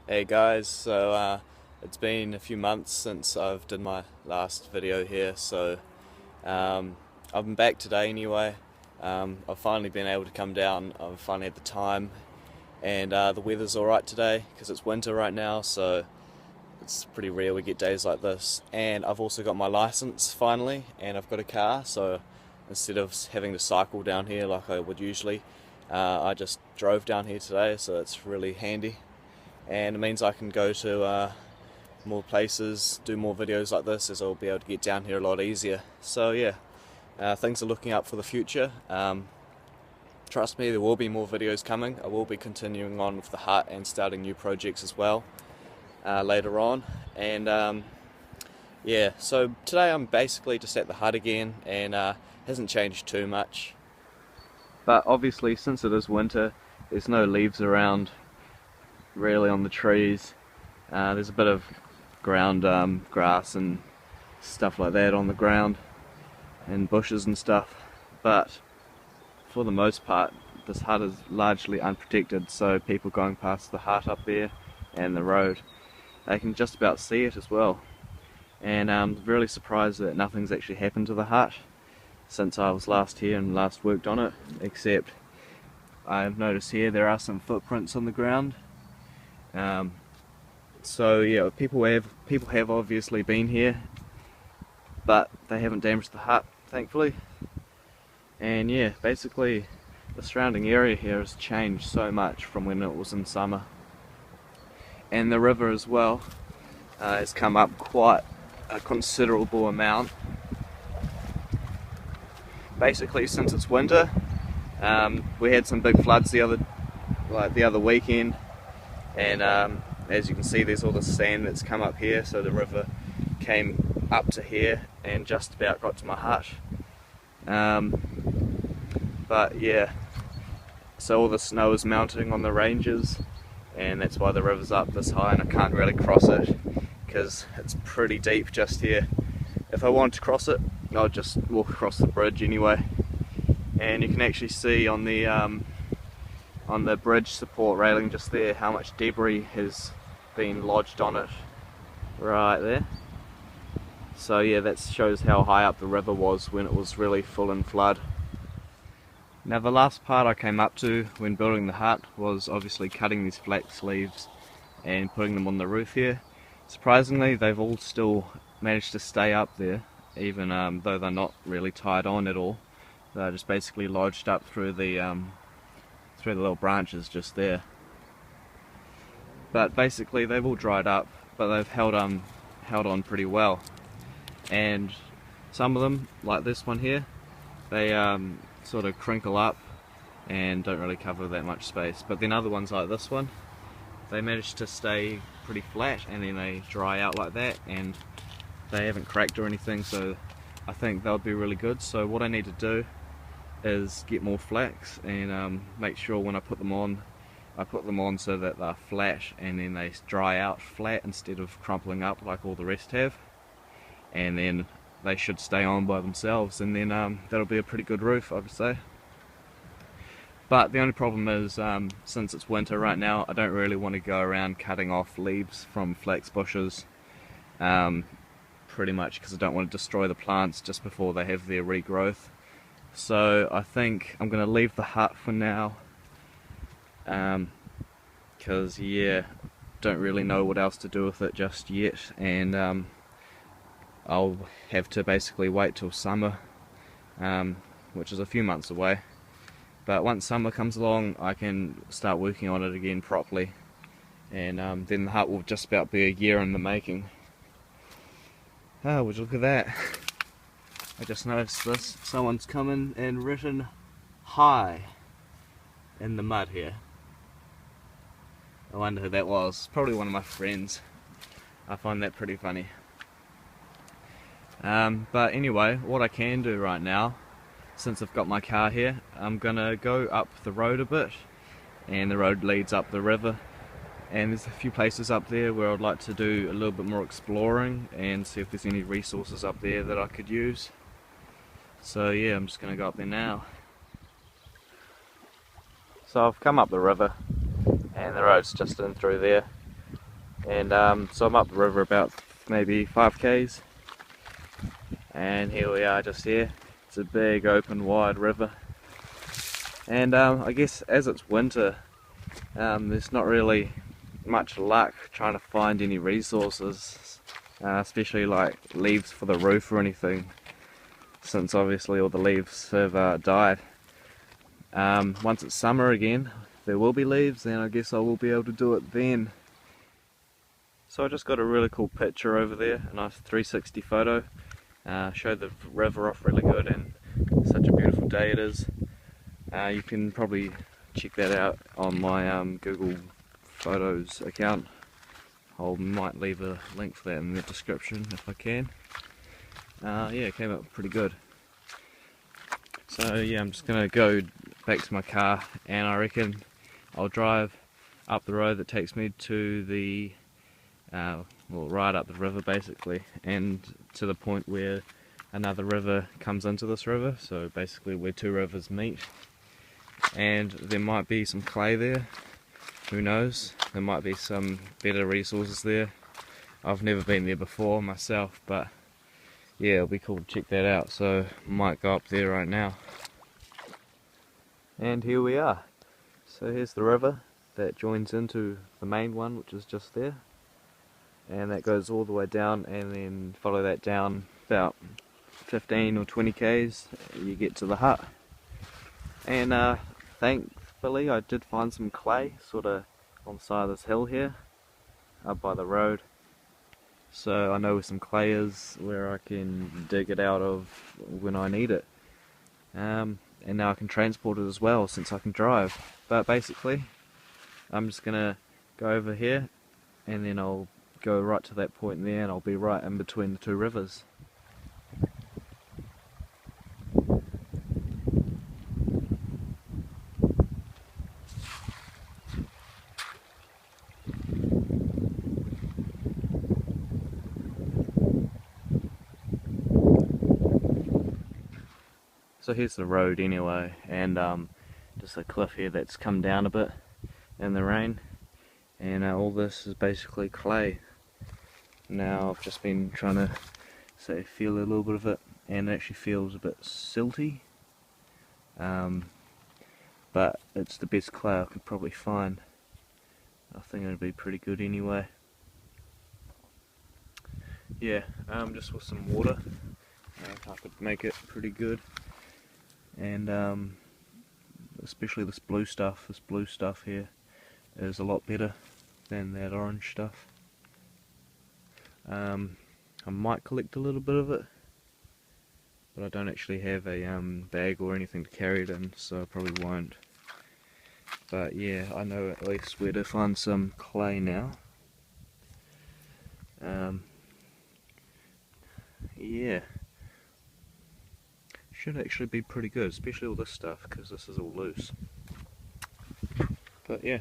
Hey guys, it's been a few months since I've did my last video here, so I've been back today anyway. I've finally been able to come down. I've finally had the time, and the weather's alright today because it's winter right now, so it's pretty rare we get days like this. And I've also got my license finally, and I've got a car, so instead of having to cycle down here like I would usually, I just drove down here today, so it's really handy. And it means I can go to more places, do more videos like this, as I'll be able to get down here a lot easier. So yeah, things are looking up for the future. Trust me, there will be more videos coming. I will be continuing on with the hut and starting new projects as well later on. And yeah, so today I'm basically just at the hut again, and hasn't changed too much. But obviously, since it is winter, there's no leaves around really on the trees. There's a bit of ground grass and stuff like that on the ground, and bushes and stuff, but for the most part this hut is largely unprotected, so people going past the hut up there and the road, they can just about see it as well. And I'm really surprised that nothing's actually happened to the hut since I was last here and last worked on it, except I've noticed here there are some footprints on the ground. So yeah, people have obviously been here, but they haven't damaged the hut, thankfully. And yeah, basically the surrounding area here has changed so much from when it was in summer. And the river as well has come up quite a considerable amount. Basically since it's winter, we had some big floods the other weekend. And as you can see, there's all the sand that's come up here, so the river came up to here and just about got to my hut. But yeah, so all the snow is melting on the ranges, and that's why the river's up this high, and I can't really cross it because it's pretty deep just here. If I wanted to cross it, I'll just walk across the bridge anyway. And you can actually see on the bridge support railing just there how much debris has been lodged on it right there. So yeah, that shows how high up the river was when it was really full in flood. Now the last part I came up to when building the hut was obviously cutting these flax leaves and putting them on the roof here. Surprisingly, they've all still managed to stay up there, even though they're not really tied on at all. They're just basically lodged up through the little branches just there. But basically they've all dried up, but they've held on pretty well. And some of them, like this one here, they sort of crinkle up and don't really cover that much space. But then other ones like this one, they manage to stay pretty flat, and then they dry out like that, and they haven't cracked or anything, so I think they'll be really good. So what I need to do is get more flax and make sure when I put them on, I put them on so that they're flat, and then they dry out flat instead of crumpling up like all the rest have, and then they should stay on by themselves, and then that'll be a pretty good roof, I would say. But the only problem is, since it's winter right now, I don't really want to go around cutting off leaves from flax bushes, pretty much because I don't want to destroy the plants just before they have their regrowth. So I think I'm going to leave the hut for now, because yeah, don't really know what else to do with it just yet, and I'll have to basically wait till summer, which is a few months away. But once summer comes along, I can start working on it again properly, and then the hut will just about be a year in the making. Oh, would you look at that? I just noticed this. Someone's come in and written "hi" in the mud here. I wonder who that was. Probably one of my friends. I find that pretty funny. But anyway, what I can do right now, since I've got my car here, I'm gonna go up the road a bit, and the road leads up the river, and there's a few places up there where I'd like to do a little bit more exploring and see if there's any resources up there that I could use. So yeah, I'm just going to go up there now. So I've come up the river, and the road's just in through there. And so I'm up the river about maybe 5 k's, and here we are just here. It's a big open wide river, and I guess as it's winter, there's not really much luck trying to find any resources, especially like leaves for the roof or anything, since obviously all the leaves have died. Once it's summer again, there will be leaves, and I guess I will be able to do it then. So I just got a really cool picture over there, a nice 360 photo. Showed the river off really good, and such a beautiful day it is. You can probably check that out on my Google Photos account. I might leave a link for that in the description if I can. Yeah, it came out pretty good. So yeah, I'm just going to go back to my car, and I reckon I'll drive up the road that takes me to the well, right up the river basically, and to the point where another river comes into this river, so basically where two rivers meet. And there might be some clay there, who knows, there might be some better resources there. I've never been there before myself, but yeah, it'll be cool to check that out, so I might go up there right now. And here we are. So here's the river that joins into the main one, which is just there, and that goes all the way down, and then follow that down about 15 or 20 k's, you get to the hut. And thankfully I did find some clay sort of on the side of this hill here, up by the road. So I know where some clay is, where I can dig it out of when I need it. And now I can transport it as well, since I can drive. But basically, I'm just going to go over here, and then I'll go right to that point there, and I'll be right in between the two rivers. So here's the road anyway, and just a cliff here that's come down a bit in the rain, and all this is basically clay. Now I've just been trying to feel a little bit of it, and it actually feels a bit silty, but it's the best clay I could probably find. I think it'll be pretty good anyway. Yeah, just with some water, I could make it pretty good. And especially this blue stuff here is a lot better than that orange stuff. I might collect a little bit of it, but I don't actually have a bag or anything to carry it in, so I probably won't. But yeah, I know at least where to find some clay now. Yeah, should actually be pretty good, especially all this stuff, because this is all loose. But yeah,